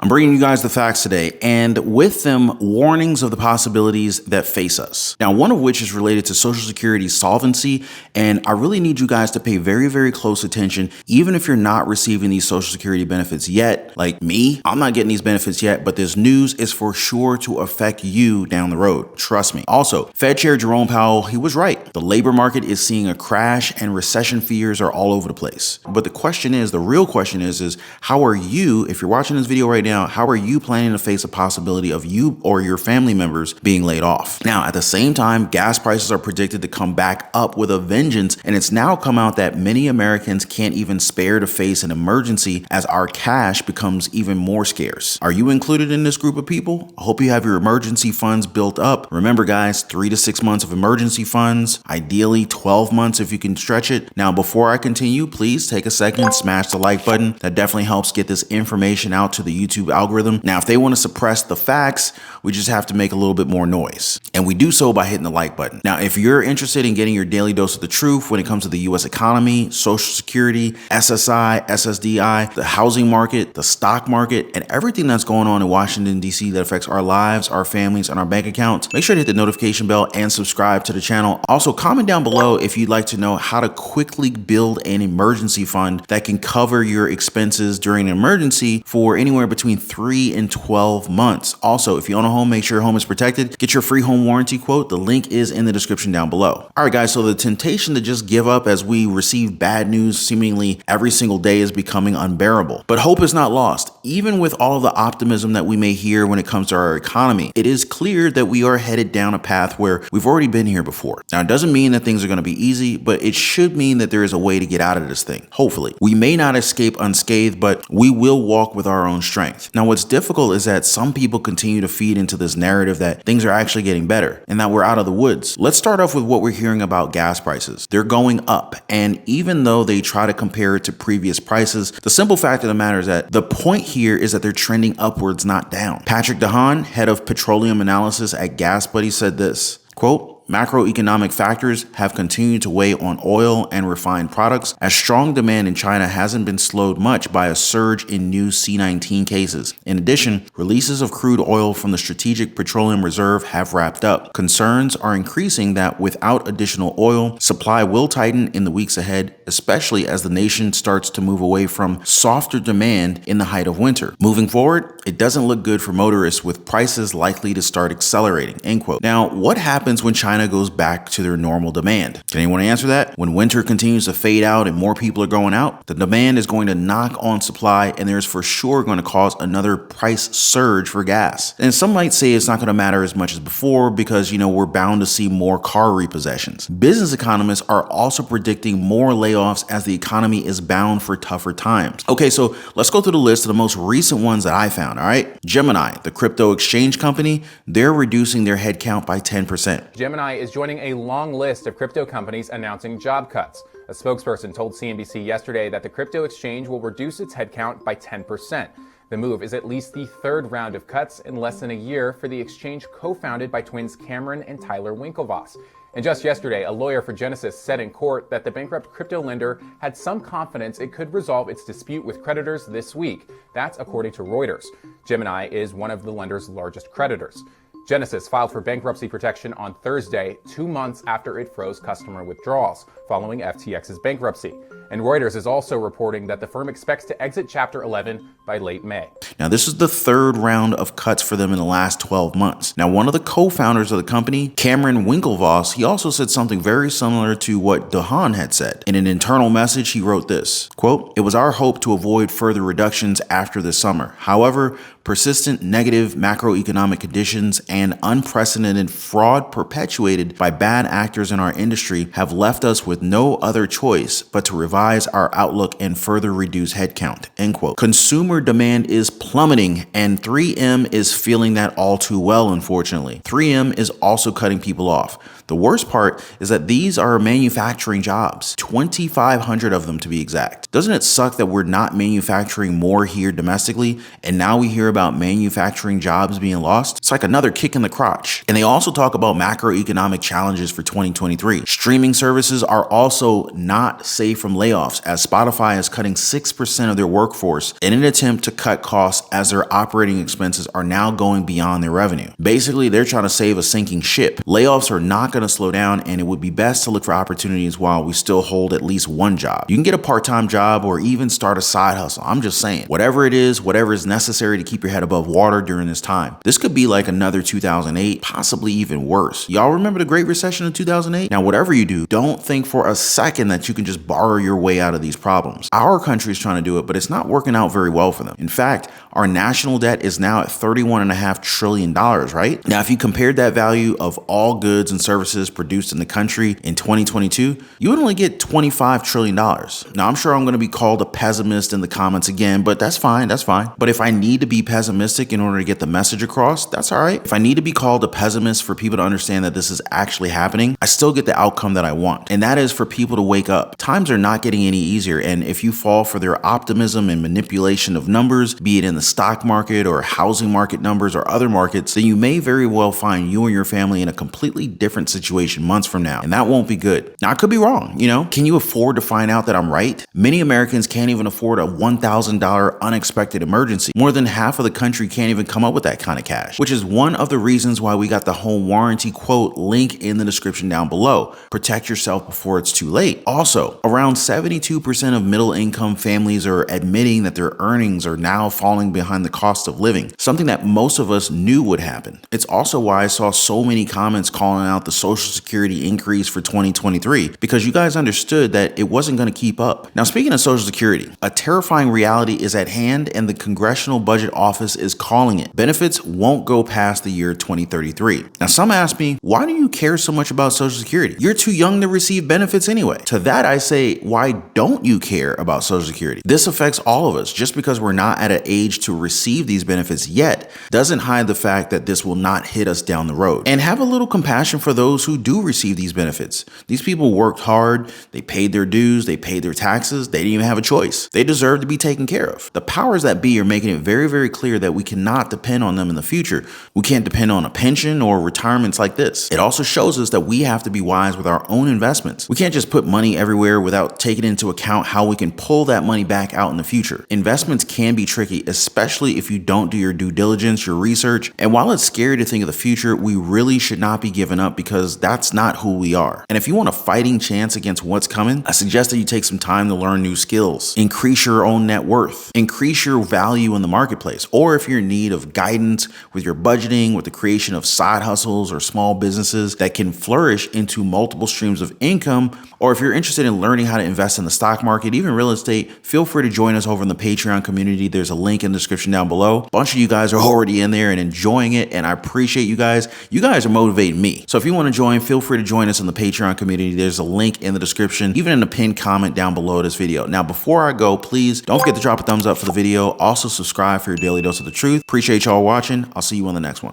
I'm bringing you guys the facts today, and with them, warnings of the possibilities that face us. Now, one of which is related to Social Security solvency, and I really need you guys to pay very, very close attention, even if you're not receiving these Social Security benefits yet. Like me, I'm not getting these benefits yet, but this news is for sure to affect you down the road. Trust me. Also, Fed Chair Jerome Powell, he was right. The labor market is seeing a crash and recession fears are all over the place. But the real question is how are you, if you're watching this video right now, how are you planning to face a possibility of you or your family members being laid off? Now, at the same time, gas prices are predicted to come back up with a vengeance, and it's now come out that many Americans can't even spare to face an emergency as our cash becomes even more scarce. Are you included in this group of people? I hope you have your emergency funds built up. Remember guys, 3 to 6 months of emergency funds, ideally 12 months if you can stretch it. Now, before I continue, please take a second, smash the like button. That definitely helps get this information out to the YouTube algorithm. Now, if they want to suppress the facts, we just have to make a little bit more noise. And we do so by hitting the like button. Now, if you're interested in getting your daily dose of the truth when it comes to the US economy, Social Security, SSI, SSDI, the housing market, the stock market, and everything that's going on in Washington, D.C. that affects our lives, our families, and our bank accounts, make sure to hit the notification bell and subscribe to the channel. Also, comment down below if you'd like to know how to quickly build an emergency fund that can cover your expenses during an emergency for anywhere between 3 and 12 months. Also, if you own a home, make sure your home is protected. Get your free home warranty quote. The link is in the description down below. All right, guys, so the temptation to just give up as we receive bad news seemingly every single day is becoming unbearable. But hope is not lost. Even with all of the optimism that we may hear when it comes to our economy, it is clear that we are headed down a path where we've already been here before. Now, it doesn't mean that things are going to be easy, but it should mean that there is a way to get out of this thing. Hopefully. We may not escape unscathed, but we will walk with our own strength. Now, what's difficult is that some people continue to feed into this narrative that things are actually getting better and that we're out of the woods. Let's start off with what we're hearing about gas prices. They're going up, and even though they try to compare it to previous prices, the simple fact of the matter is that the point here is that they're trending upwards, not down. Patrick DeHaan, head of petroleum analysis at Gas Buddy, said this, quote, "Macroeconomic factors have continued to weigh on oil and refined products as strong demand in China hasn't been slowed much by a surge in new C-19 cases. In addition, releases of crude oil from the Strategic Petroleum Reserve have wrapped up. Concerns are increasing that without additional oil, supply will tighten in the weeks ahead, especially as the nation starts to move away from softer demand in the height of winter. Moving forward, it doesn't look good for motorists with prices likely to start accelerating." End quote. Now, what happens when China goes back to their normal demand? Can anyone answer that? When winter continues to fade out and more people are going out, the demand is going to knock on supply, and there's for sure going to cause another price surge for gas. And some might say it's not going to matter as much as before because, we're bound to see more car repossessions. Business economists are also predicting more layoffs as the economy is bound for tougher times. Okay, so let's go through the list of the most recent ones that I found, all right? Gemini, the crypto exchange company, they're reducing their headcount by 10%. Gemini is joining a long list of crypto companies announcing job cuts. A spokesperson told CNBC yesterday that the crypto exchange will reduce its headcount by 10%. The move is at least the third round of cuts in less than a year for the exchange co-founded by twins Cameron and Tyler Winklevoss. And just yesterday, a lawyer for Genesis said in court that the bankrupt crypto lender had some confidence it could resolve its dispute with creditors this week. That's according to Reuters. Gemini is one of the lender's largest creditors. Genesis filed for bankruptcy protection on Thursday, 2 months after it froze customer withdrawals following FTX's bankruptcy. And Reuters is also reporting that the firm expects to exit Chapter 11 by late May. Now, this is the third round of cuts for them in the last 12 months. Now, one of the co-founders of the company, Cameron Winklevoss, he also said something very similar to what DeHaan had said. In an internal message, he wrote this, quote, "It was our hope to avoid further reductions after this summer. However, persistent negative macroeconomic conditions and unprecedented fraud perpetuated by bad actors in our industry have left us with no other choice but to revise our outlook and further reduce headcount." End quote. Consumer demand is plummeting, and 3M is feeling that all too well, unfortunately. 3M is also cutting people off. The worst part is that these are manufacturing jobs, 2,500 of them to be exact. Doesn't it suck that we're not manufacturing more here domestically, and now we hear about manufacturing jobs being lost? It's like another kick in the crotch. And they also talk about macroeconomic challenges for 2023. Streaming services are also not safe from layoffs as Spotify is cutting 6% of their workforce in an attempt to cut costs as their operating expenses are now going beyond their revenue. Basically, they're trying to save a sinking ship. Layoffs are not going to slow down, and it would be best to look for opportunities while we still hold at least one job. You can get a part-time job or even start a side hustle. I'm just saying, whatever it is, whatever is necessary to keep your head above water during this time. This could be like another 2008, possibly even worse. Y'all remember the Great Recession of 2008? Now, whatever you do, don't think for a second that you can just borrow your way out of these problems. Our country is trying to do it, but it's not working out very well for them. In fact, our national debt is now at $31.5 trillion, right? Now, if you compared that value of all goods and services produced in the country in 2022, you would only get $25 trillion. Now, I'm sure I'm going to be called a pessimist in the comments again, but that's fine. That's fine. But if I need to be pessimistic in order to get the message across, that's all right. If I need to be called a pessimist for people to understand that this is actually happening, I still get the outcome that I want. And that is for people to wake up. Times are not getting any easier. And if you fall for their optimism and manipulation of numbers, be it in the stock market or housing market numbers or other markets, then you may very well find you and your family in a completely different situation months from now. And that won't be good. Now, I could be wrong. Can you afford to find out that I'm right? Many Americans can't even afford a $1,000 unexpected emergency. More than half of the country can't even come up with that kind of cash, which is one of the reasons why we got the home warranty quote link in the description down below. Protect yourself before it's too late. Also, around 72% of middle income families are admitting that their earnings are now falling behind the cost of living, something that most of us knew would happen. It's also why I saw so many comments calling out the Social Security increase for 2023, because you guys understood that it wasn't going to keep up. Now, speaking of Social Security, a terrifying reality is at hand, and the Congressional Budget Office is calling it. Benefits won't go past the year 2033. Now, some ask me, why do you care so much about Social Security? You're too young to receive benefits anyway. To that, I say, why don't you care about Social Security? This affects all of us. Just because we're not at an age to receive these benefits yet doesn't hide the fact that this will not hit us down the road. And have a little compassion for those who do receive these benefits. These people worked hard, they paid their dues, they paid their taxes, they didn't even have a choice. They deserve to be taken care of. The powers that be are making it very, very clear that we cannot depend on them in the future. We can't depend on a pension or retirements like this. It also shows us that we have to be wise with our own investments. We can't just put money everywhere without taking into account how we can pull that money back out in the future. Investments can be tricky, especially if you don't do your due diligence, your research. And while it's scary to think of the future, we really should not be giving up, because that's not who we are. And if you want a fighting chance against what's coming, I suggest that you take some time to learn new skills, increase your own net worth, increase your value in the marketplace. Or if you're in need of guidance with your budgeting, with the creation of side hustles or small businesses that can flourish into multiple streams of income, or if you're interested in learning how to invest in the stock market, even real estate, feel free to join us over in the Patreon community. There's a link in the description down below. A bunch of you guys are already in there and enjoying it, and I appreciate you guys. You guys are motivating me. So if you want to join, feel free to join us in the Patreon community. There's a link in the description, even in the pinned comment down below this video. Now, before I go, please don't forget to drop a thumbs up for the video. Also, subscribe for your daily dose of the truth. Appreciate y'all watching. I'll see you on the next one.